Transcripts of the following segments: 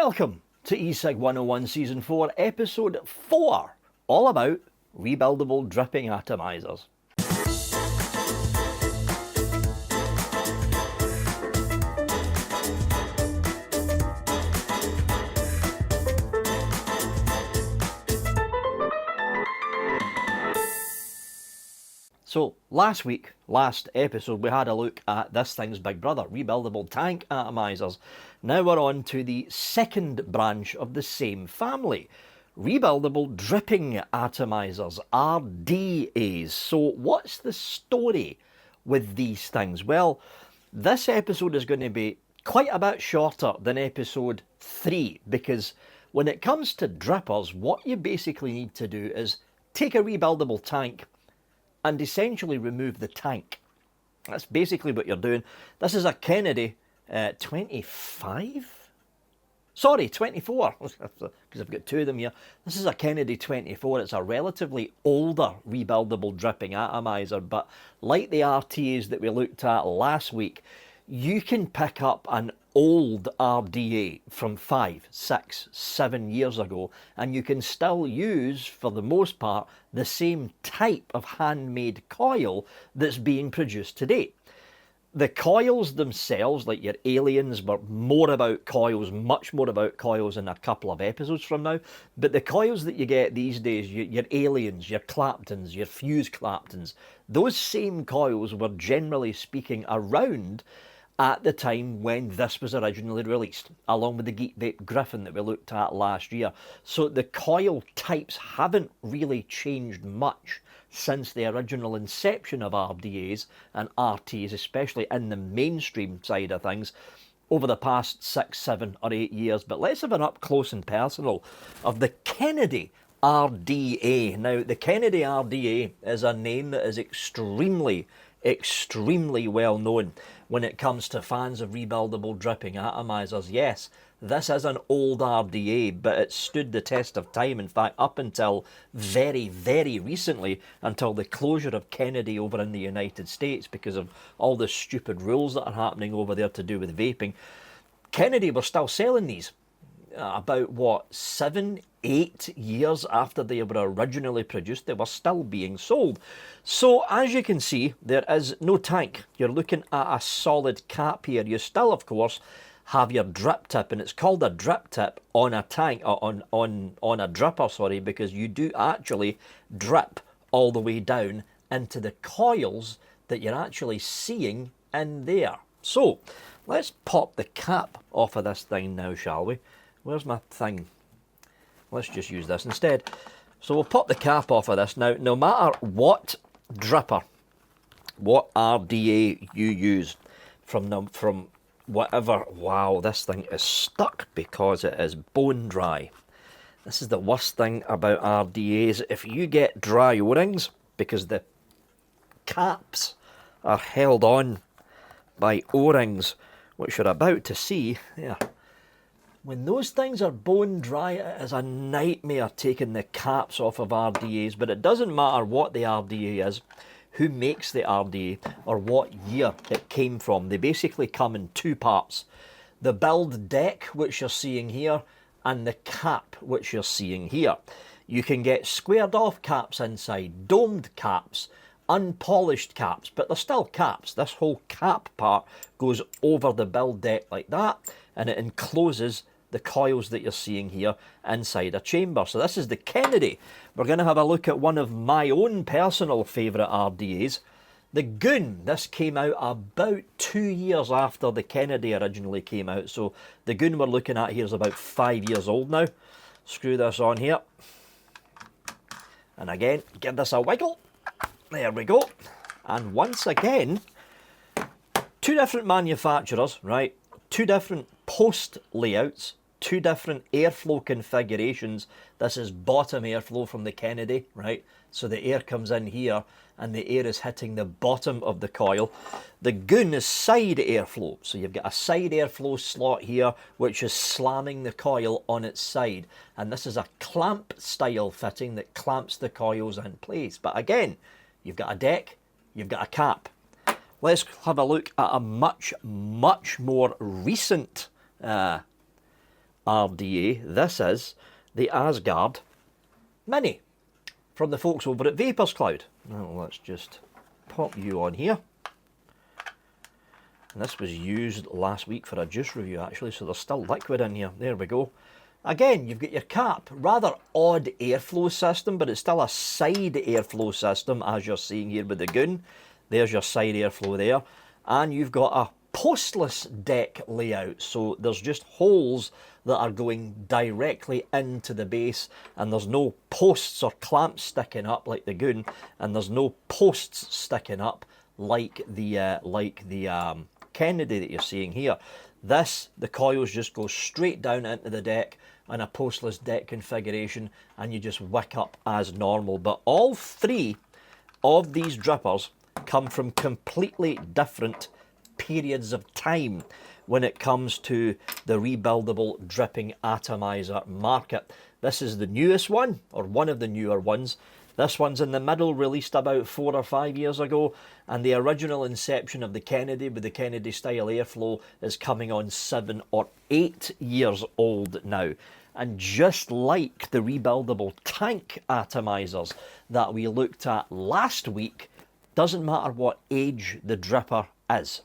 Welcome to ECig 101 Season 4, Episode 4, all about rebuildable dripping atomizers. So last episode, we had a look at this thing's big brother, rebuildable tank atomizers. Now we're on to the second branch of the same family, rebuildable dripping atomizers, RDAs. So what's the story with these things? Well, this episode is going to be quite a bit shorter than episode 3, because when it comes to drippers, what you basically need to do is take a rebuildable tank and essentially remove the tank. That's basically what you're doing. This is a Kennedy 25? Sorry, 24, because I've got two of them here. This is a Kennedy 24. It's a relatively older rebuildable dripping atomizer, but like the RTAs that we looked at last week, you can pick up an old RDA from 5, 6, 7 years ago, and you can still use, for the most part, the same type of handmade coil that's being produced today. The coils themselves, like your aliens, were more about coils, much more about coils in a couple of episodes from now, but the coils that you get these days, your aliens, your Claptons, your fuse Claptons, those same coils were generally speaking around at the time when this was originally released, along with the Geek Vape Griffin that we looked at last year. So the coil types haven't really changed much since the original inception of RDAs and RTs, especially in the mainstream side of things, over the past 6, 7 or 8 years. But let's have an up close and personal of the Kennedy RDA. Now, the Kennedy RDA is a name that is extremely well known when it comes to fans of rebuildable dripping atomizers. Yes, this is an old RDA, but it stood the test of time. In fact, up until very recently, until the closure of Kennedy over in the United States because of all the stupid rules that are happening over there to do with vaping, Kennedy were still selling these about, what, 7, 8 years after they were originally produced. They were still being sold. So as you can see, there is no tank. You're looking at a solid cap here. You still, of course, have your drip tip, and it's called a drip tip on a tank, on a dripper, sorry, because you do actually drip all the way down into the coils that you're actually seeing in there. So let's pop the cap off of this thing now, shall we? Where's my thing? Let's just use this instead. So we'll pop the cap off of this. Now, no matter what dripper, what RDA you use from whatever, wow, this thing is stuck because it is bone dry. This is the worst thing about RDAs. If you get dry O-rings, because the caps are held on by O-rings, which you're about to see, yeah. When those things are bone dry, it is a nightmare taking the caps off of RDAs, but it doesn't matter what the RDA is, who makes the RDA, or what year it came from. They basically come in two parts. The build deck, which you're seeing here, and the cap, which you're seeing here. You can get squared off caps inside, domed caps, unpolished caps, but they're still caps. This whole cap part goes over the build deck like that, and it encloses the coils that you're seeing here inside a chamber. So this is the Kennedy. We're going to have a look at one of my own personal favourite RDAs, the Goon. This came out about 2 years after the Kennedy originally came out. So the Goon we're looking at here is about 5 years old now. Screw this on here. And again, give this a wiggle. There we go. And once again, two different manufacturers, right? Two different post layouts, two different airflow configurations. This is bottom airflow from the Kennedy, right? So the air comes in here and the air is hitting the bottom of the coil. The Goon is side airflow. So you've got a side airflow slot here, which is slamming the coil on its side. And this is a clamp style fitting that clamps the coils in place. But again, you've got a deck, you've got a cap. Let's have a look at a much more recent RDA. This is the Asgard Mini from the folks over at Vapors Cloud. Now let's just pop you on here. And this was used last week for a juice review actually, so there's still liquid in here. There we go. Again, you've got your cap, rather odd airflow system, but it's still a side airflow system as you're seeing here with the Goon. There's your side airflow there. And you've got a postless deck layout, so there's just holes that are going directly into the base, and there's no posts or clamps sticking up like the Goon, and there's no posts sticking up like the Kennedy that you're seeing here. The coils just go straight down into the deck in a postless deck configuration, and you just wick up as normal. But all three of these drippers come from completely different periods of time when it comes to the rebuildable dripping atomizer market. This is the newest one, or one of the newer ones. This one's in the middle, released about 4 or 5 years ago, and the original inception of the Kennedy with the Kennedy style airflow is coming on 7 or 8 years old now. And just like the rebuildable tank atomizers that we looked at last week, doesn't matter what age the dripper is.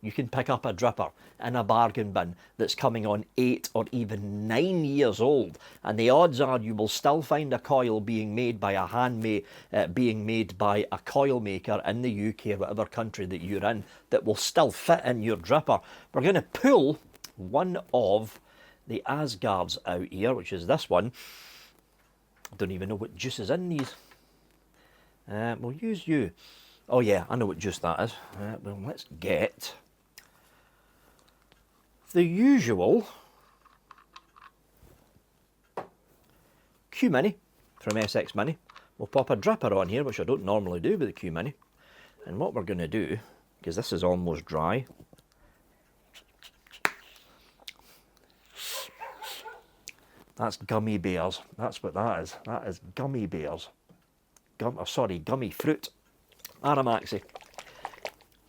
You can pick up a dripper in a bargain bin that's coming on 8 or even 9 years old, and the odds are you will still find a coil being made by a being made by a coil maker in the UK or whatever country that you're in that will still fit in your dripper. We're going to pull one of the Asgards out here, which is this one. I don't even know what juice is in these. We'll use you. Oh yeah, I know what juice that is. Well, let's get the usual Q Mini from SX Mini. We'll pop a dripper on here, which I don't normally do with the Q Mini. And what we're going to do, because this is almost dry, that's gummy bears. That's what that is. That is gummy bears. Gummy fruit. Aramaxi.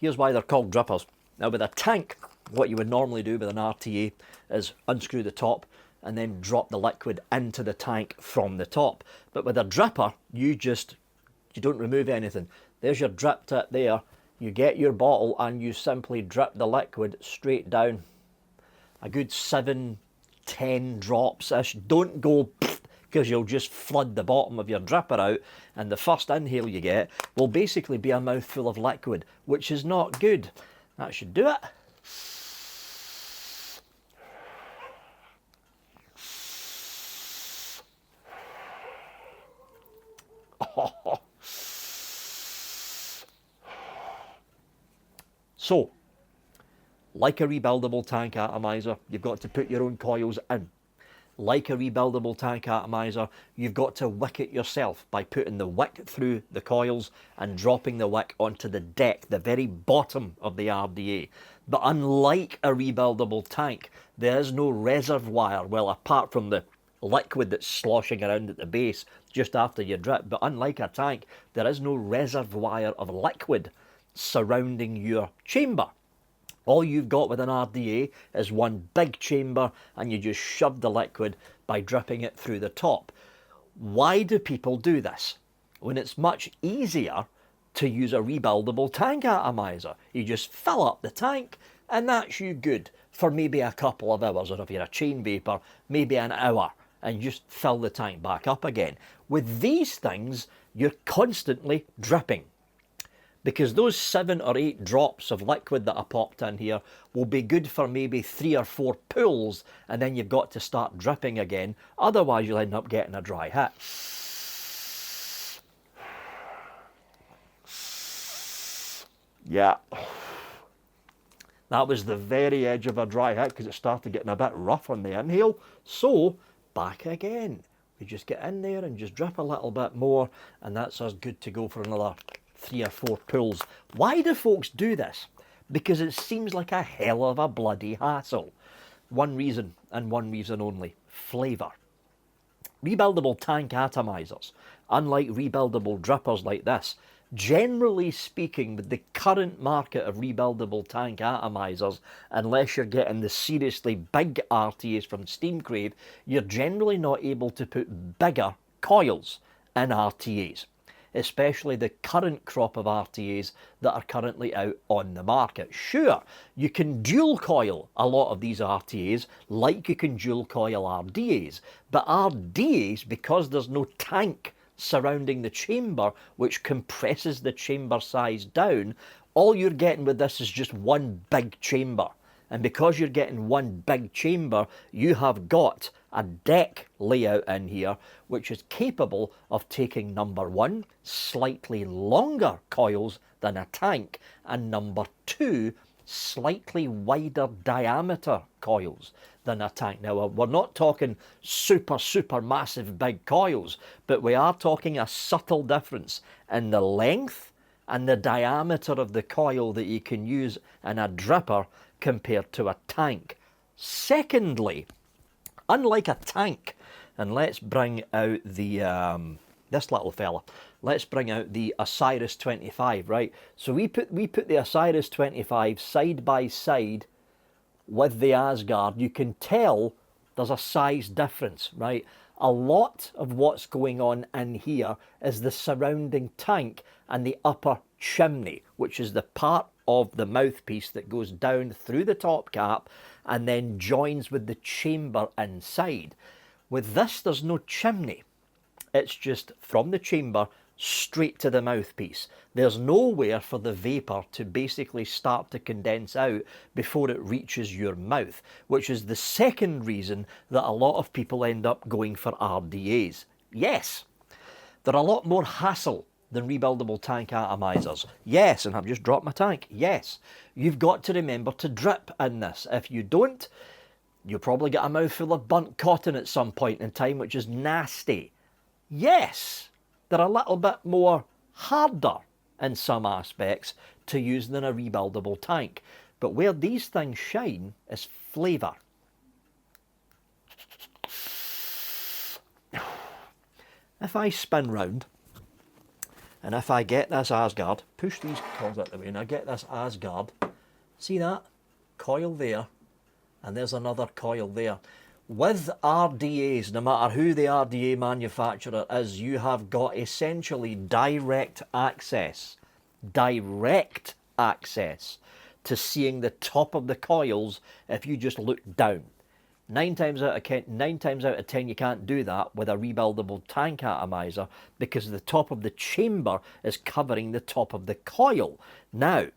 Here's why they're called drippers. Now with a tank, what you would normally do with an RTA is unscrew the top and then drop the liquid into the tank from the top. But with a dripper, you don't remove anything. There's your drip tip there. You get your bottle and you simply drip the liquid straight down. A good 7-10 drops-ish. Don't go because you'll just flood the bottom of your dripper out, and the first inhale you get will basically be a mouthful of liquid, which is not good. That should do it. So, like a rebuildable tank atomizer, you've got to put your own coils in. Like a rebuildable tank atomizer, you've got to wick it yourself by putting the wick through the coils and dropping the wick onto the deck, the very bottom of the RDA. But unlike a rebuildable tank, there is no reservoir, well, apart from the liquid that's sloshing around at the base just after you drip. But unlike a tank, there is no reservoir of liquid surrounding your chamber. All you've got with an RDA is one big chamber, and you just shove the liquid by dripping it through the top. Why do people do this when it's much easier to use a rebuildable tank atomizer? You just fill up the tank and that's you good for maybe a couple of hours, or if you're a chain vapor, maybe an hour, and you just fill the tank back up again. With these things, you're constantly dripping, because those 7 or 8 drops of liquid that I popped in here will be good for maybe 3 or 4 pulls, and then you've got to start dripping again. Otherwise, you'll end up getting a dry hit. Yeah. That was the very edge of a dry hit because it started getting a bit rough on the inhale. So, back again. We just get in there and just drip a little bit more, and that's us good to go for another 3 or 4 pulls. Why do folks do this? Because it seems like a hell of a bloody hassle. One reason, and one reason only: flavour. Rebuildable tank atomizers, unlike rebuildable drippers like this, Generally speaking, with the current market of rebuildable tank atomizers, unless you're getting the seriously big RTAs from Steamcrave, you're generally not able to put bigger coils in RTAs, especially the current crop of RTAs that are currently out on the market. Sure, you can dual coil a lot of these RTAs like you can dual coil RDAs, but RDAs, because there's no tank surrounding the chamber which compresses the chamber size down, all you're getting with this is just one big chamber. And because you're getting one big chamber, you have got a deck layout in here which is capable of taking, number one, slightly longer coils than a tank, and number two, slightly wider diameter coils than a tank. Now, we're not talking super massive big coils, but we are talking a subtle difference in the length and the diameter of the coil that you can use in a dripper compared to a tank. Secondly, unlike a tank, and let's bring out the this little fella. Let's bring out the Osiris 25, right? So we put the Osiris 25 side by side with the Asgard. You can tell there's a size difference, right? A lot of what's going on in here is the surrounding tank and the upper chimney, which is the part of the mouthpiece that goes down through the top cap and then joins with the chamber inside. With this, there's no chimney. It's just from the chamber straight to the mouthpiece. There's nowhere for the vapour to basically start to condense out before it reaches your mouth, which is the second reason that a lot of people end up going for RDAs. Yes, they're a lot more hassle than rebuildable tank atomizers. Yes, and I've just dropped my tank. Yes, you've got to remember to drip in this. If you don't, you'll probably get a mouthful of burnt cotton at some point in time, which is nasty. Yes, they're a little bit more harder in some aspects to use than a rebuildable tank. But where these things shine is flavour. If I spin round, and if I get this Asgard, push these coils out the way, and I get this Asgard, see that? Coil there, and there's another coil there. With RDAs, no matter who the RDA manufacturer is, you have got essentially direct access to seeing the top of the coils if you just look down. 9 times out of 10 you can't do that with a rebuildable tank atomizer because the top of the chamber is covering the top of the coil. Now,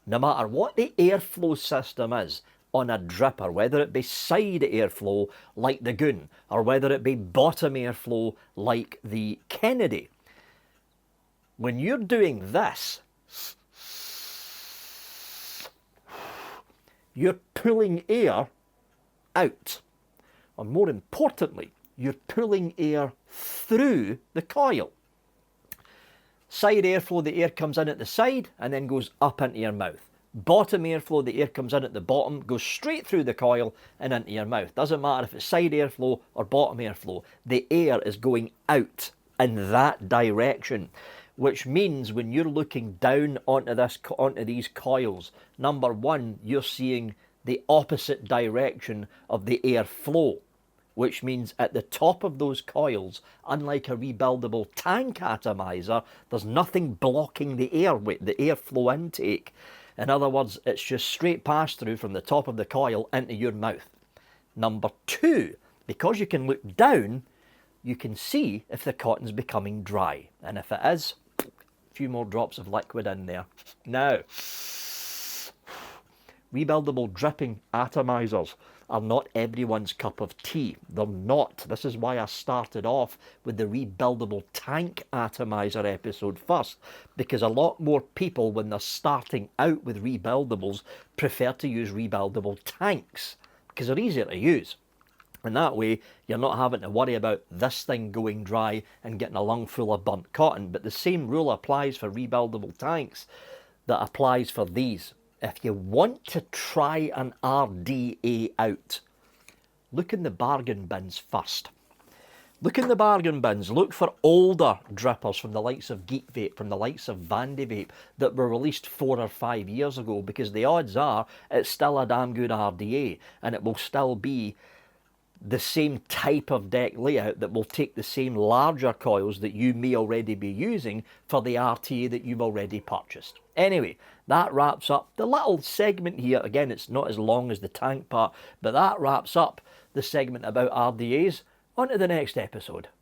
no matter what the airflow system is on a dripper, whether it be side airflow like the Goon or whether it be bottom airflow like the Kennedy, when you're doing this, you're pulling air out. Or more importantly, you're pulling air through the coil. Side airflow, the air comes in at the side and then goes up into your mouth. Bottom airflow, the air comes in at the bottom, goes straight through the coil and into your mouth. Doesn't matter if it's side airflow or bottom airflow, the air is going out in that direction. Which means when you're looking down onto these coils, number one, you're seeing the opposite direction of the air flow, which means at the top of those coils, unlike a rebuildable tank atomizer, there's nothing blocking the air with the airflow intake. In other words, it's just straight pass through from the top of the coil into your mouth. Number two, because you can look down, you can see if the cotton's becoming dry. And if it is, a few more drops of liquid in there. Now, rebuildable dripping atomizers are not everyone's cup of tea. They're not. This is why I started off with the rebuildable tank atomizer episode first, because a lot more people, when they're starting out with rebuildables, prefer to use rebuildable tanks because they're easier to use. And that way, you're not having to worry about this thing going dry and getting a lung full of burnt cotton. But the same rule applies for rebuildable tanks that applies for these. If you want to try an RDA out, look in the bargain bins first. Look in the bargain bins. Look for older drippers from the likes of Geek Vape, from the likes of Vape that were released 4 or 5 years ago, because the odds are it's still a damn good RDA and it will still be the same type of deck layout that will take the same larger coils that you may already be using for the RTA that you've already purchased. Anyway, that wraps up the little segment here. Again, it's not as long as the tank part, but that wraps up the segment about RDAs. On to the next episode.